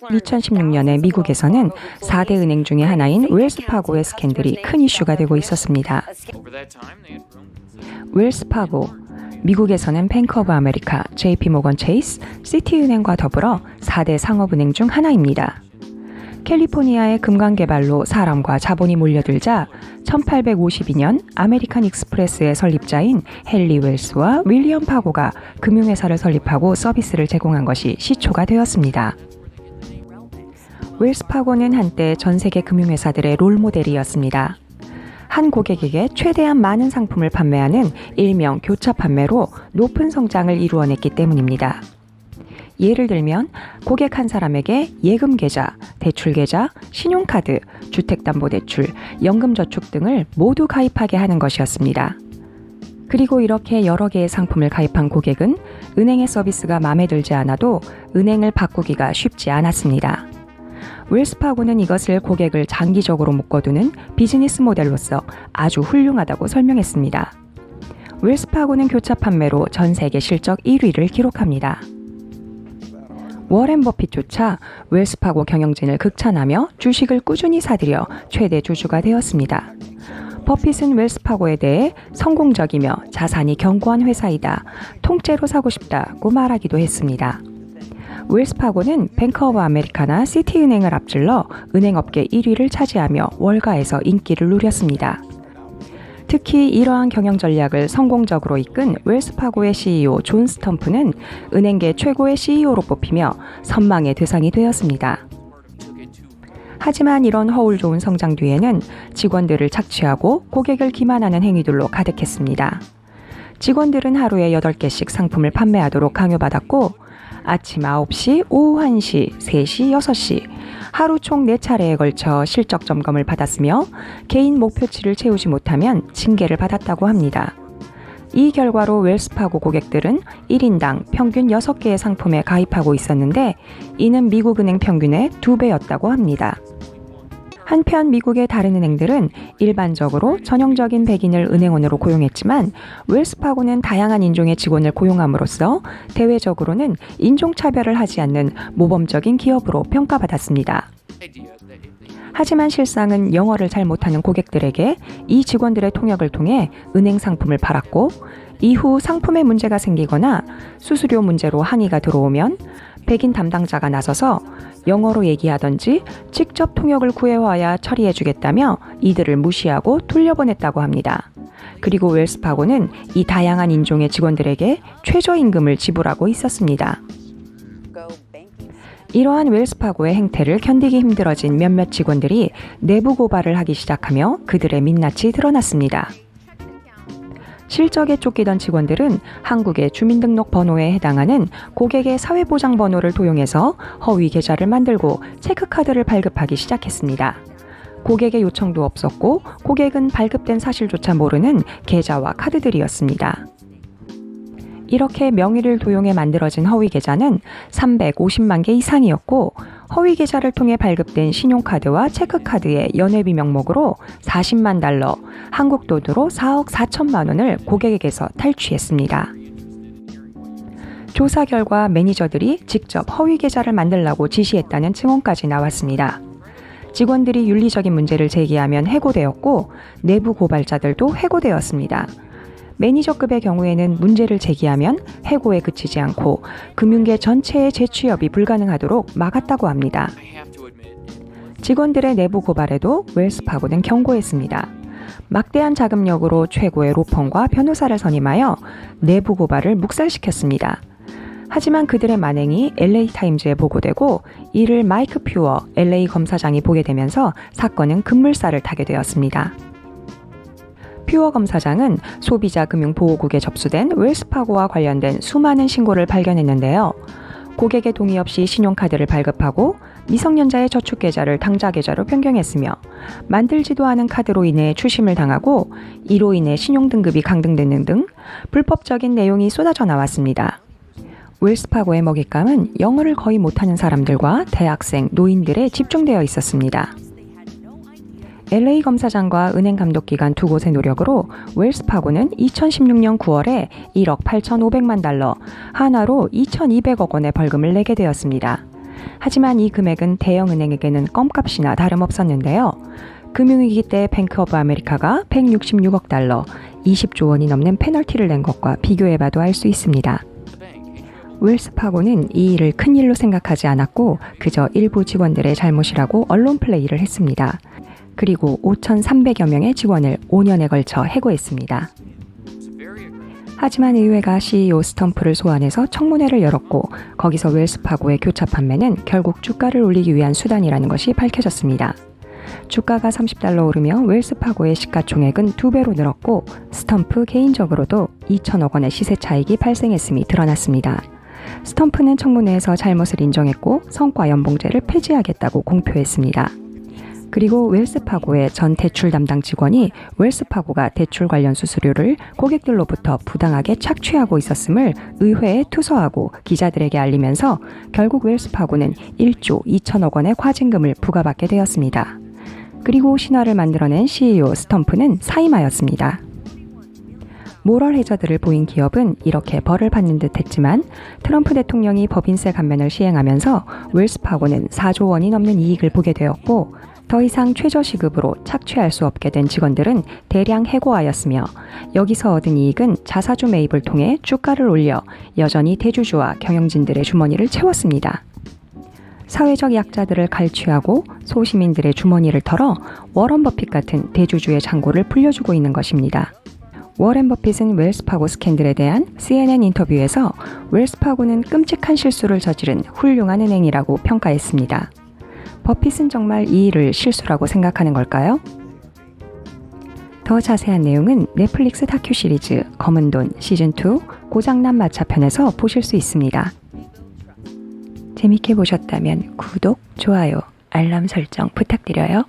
2016년에 미국에서는 4대 은행 중의 하나인 웰스파고의 스캔들이 큰 이슈가 되고 있었습니다. 웰스파고, 미국에서는 뱅크 오브 아메리카, JP모건 체이스, 시티은행과 더불어 4대 상업은행 중 하나입니다. 캘리포니아의 금광개발로 사람과 자본이 몰려들자 1852년 아메리칸 익스프레스의 설립자인 헨리 웰스와 윌리엄 파고가 금융회사를 설립하고 서비스를 제공한 것이 시초가 되었습니다. 웰스 파고는 한때 전 세계 금융회사들의 롤모델이었습니다. 한 고객에게 최대한 많은 상품을 판매하는 일명 교차 판매로 높은 성장을 이루어냈기 때문입니다. 예를 들면 고객 한 사람에게 예금계좌, 대출계좌, 신용카드, 주택담보대출, 연금저축 등을 모두 가입하게 하는 것이었습니다. 그리고 이렇게 여러 개의 상품을 가입한 고객은 은행의 서비스가 마음에 들지 않아도 은행을 바꾸기가 쉽지 않았습니다. 웰스파고는 이것을 고객을 장기적으로 묶어두는 비즈니스 모델로서 아주 훌륭하다고 설명했습니다. 웰스파고는 교차 판매로 전 세계 실적 1위를 기록합니다. 워렌 버핏조차 웰스파고 경영진을 극찬하며 주식을 꾸준히 사들여 최대 주주가 되었습니다. 버핏은 웰스파고에 대해 성공적이며 자산이 견고한 회사이다, 통째로 사고 싶다고 말하기도 했습니다. 웰스파고는 뱅크 오브 아메리카나 시티은행을 앞질러 은행업계 1위를 차지하며 월가에서 인기를 누렸습니다. 특히 이러한 경영 전략을 성공적으로 이끈 웰스파고의 CEO 존 스텀프는 은행계 최고의 CEO로 뽑히며 선망의 대상이 되었습니다. 하지만 이런 허울 좋은 성장 뒤에는 직원들을 착취하고 고객을 기만하는 행위들로 가득했습니다. 직원들은 하루에 8개씩 상품을 판매하도록 강요받았고 아침 9시, 오후 1시, 3시, 6시 하루 총 4차례에 걸쳐 실적 점검을 받았으며 개인 목표치를 채우지 못하면 징계를 받았다고 합니다. 이 결과로 웰스파고 고객들은 1인당 평균 6개의 상품에 가입하고 있었는데 이는 미국 은행 평균의 2배였다고 합니다. 한편 미국의 다른 은행들은 일반적으로 전형적인 백인을 은행원으로 고용했지만 웰스파고는 다양한 인종의 직원을 고용함으로써 대외적으로는 인종차별을 하지 않는 모범적인 기업으로 평가받았습니다. 하지만 실상은 영어를 잘 못하는 고객들에게 이 직원들의 통역을 통해 은행 상품을 팔았고 이후 상품에 문제가 생기거나 수수료 문제로 항의가 들어오면 백인 담당자가 나서서 영어로 얘기하던지 직접 통역을 구해와야 처리해주겠다며 이들을 무시하고 돌려보냈다고 합니다. 그리고 웰스파고는 이 다양한 인종의 직원들에게 최저임금을 지불하고 있었습니다. 이러한 웰스파고의 행태를 견디기 힘들어진 몇몇 직원들이 내부 고발을 하기 시작하며 그들의 민낯이 드러났습니다. 실적에 쫓기던 직원들은 한국의 주민등록 번호에 해당하는 고객의 사회보장 번호를 도용해서 허위 계좌를 만들고 체크카드를 발급하기 시작했습니다. 고객의 요청도 없었고 고객은 발급된 사실조차 모르는 계좌와 카드들이었습니다. 이렇게 명의를 도용해 만들어진 허위 계좌는 350만 개 이상이었고 허위 계좌를 통해 발급된 신용카드와 체크카드의 연회비 명목으로 40만 달러, 한국 돈으로 4억 4천만 원을 고객에게서 탈취했습니다. 조사 결과 매니저들이 직접 허위 계좌를 만들라고 지시했다는 증언까지 나왔습니다. 직원들이 윤리적인 문제를 제기하면 해고되었고 내부 고발자들도 해고되었습니다. 매니저급의 경우에는 문제를 제기하면 해고에 그치지 않고 금융계 전체의 재취업이 불가능하도록 막았다고 합니다. 직원들의 내부 고발에도 웰스파고는 경고했습니다. 막대한 자금력으로 최고의 로펌과 변호사를 선임하여 내부 고발을 묵살시켰습니다. 하지만 그들의 만행이 LA타임즈에 보고되고 이를 마이크 퓨어 LA 검사장이 보게 되면서 사건은 급물살을 타게 되었습니다. 퓨어 검사장은 소비자 금융보호국에 접수된 웰스파고와 관련된 수많은 신고를 발견했는데요. 고객의 동의 없이 신용카드를 발급하고 미성년자의 저축계좌를 당좌계좌로 변경했으며 만들지도 않은 카드로 인해 추심을 당하고 이로 인해 신용등급이 강등되는 등 불법적인 내용이 쏟아져 나왔습니다. 웰스파고의 먹잇감은 영어를 거의 못하는 사람들과 대학생, 노인들에 집중되어 있었습니다. LA 검사장과 은행 감독기관 두 곳의 노력으로 웰스파고는 2016년 9월에 1억 8,500만 달러, 하나로 2,200억 원의 벌금을 내게 되었습니다. 하지만 이 금액은 대형은행에게는 껌값이나 다름없었는데요. 금융위기 때 뱅크 오브 아메리카가 166억 달러, 20조 원이 넘는 페널티를 낸 것과 비교해봐도 알 수 있습니다. 웰스파고는 이 일을 큰일로 생각하지 않았고 그저 일부 직원들의 잘못이라고 언론 플레이를 했습니다. 그리고 5,300여 명의 직원을 5년에 걸쳐 해고했습니다. 하지만 의회가 CEO 스텀프를 소환해서 청문회를 열었고 거기서 웰스파고의 교차 판매는 결국 주가를 올리기 위한 수단이라는 것이 밝혀졌습니다. 주가가 30달러 오르며 웰스파고의 시가총액은 2배로 늘었고 스텀프 개인적으로도 2천억 원의 시세 차익이 발생했음이 드러났습니다. 스텀프는 청문회에서 잘못을 인정했고 성과 연봉제를 폐지하겠다고 공표했습니다. 그리고 웰스파고의 전 대출 담당 직원이 웰스파고가 대출 관련 수수료를 고객들로부터 부당하게 착취하고 있었음을 의회에 투서하고 기자들에게 알리면서 결국 웰스파고는 1조 2천억 원의 과징금을 부과받게 되었습니다. 그리고 신화를 만들어낸 CEO 스텀프는 사임하였습니다. 모럴 해저드를 보인 기업은 이렇게 벌을 받는 듯 했지만 트럼프 대통령이 법인세 감면을 시행하면서 웰스파고는 4조 원이 넘는 이익을 보게 되었고 더 이상 최저시급으로 착취할 수 없게 된 직원들은 대량 해고하였으며 여기서 얻은 이익은 자사주 매입을 통해 주가를 올려 여전히 대주주와 경영진들의 주머니를 채웠습니다. 사회적 약자들을 갈취하고 소시민들의 주머니를 털어 워런 버핏 같은 대주주의 잔고를 불려주고 있는 것입니다. 워렌 버핏은 웰스파고 스캔들에 대한 CNN 인터뷰에서 웰스파고는 끔찍한 실수를 저지른 훌륭한 은행이라고 평가했습니다. 버핏은 정말 이 일을 실수라고 생각하는 걸까요? 더 자세한 내용은 넷플릭스 다큐 시리즈 검은 돈 시즌2 고장난 마차편에서 보실 수 있습니다. 재밌게 보셨다면 구독, 좋아요, 알람 설정 부탁드려요.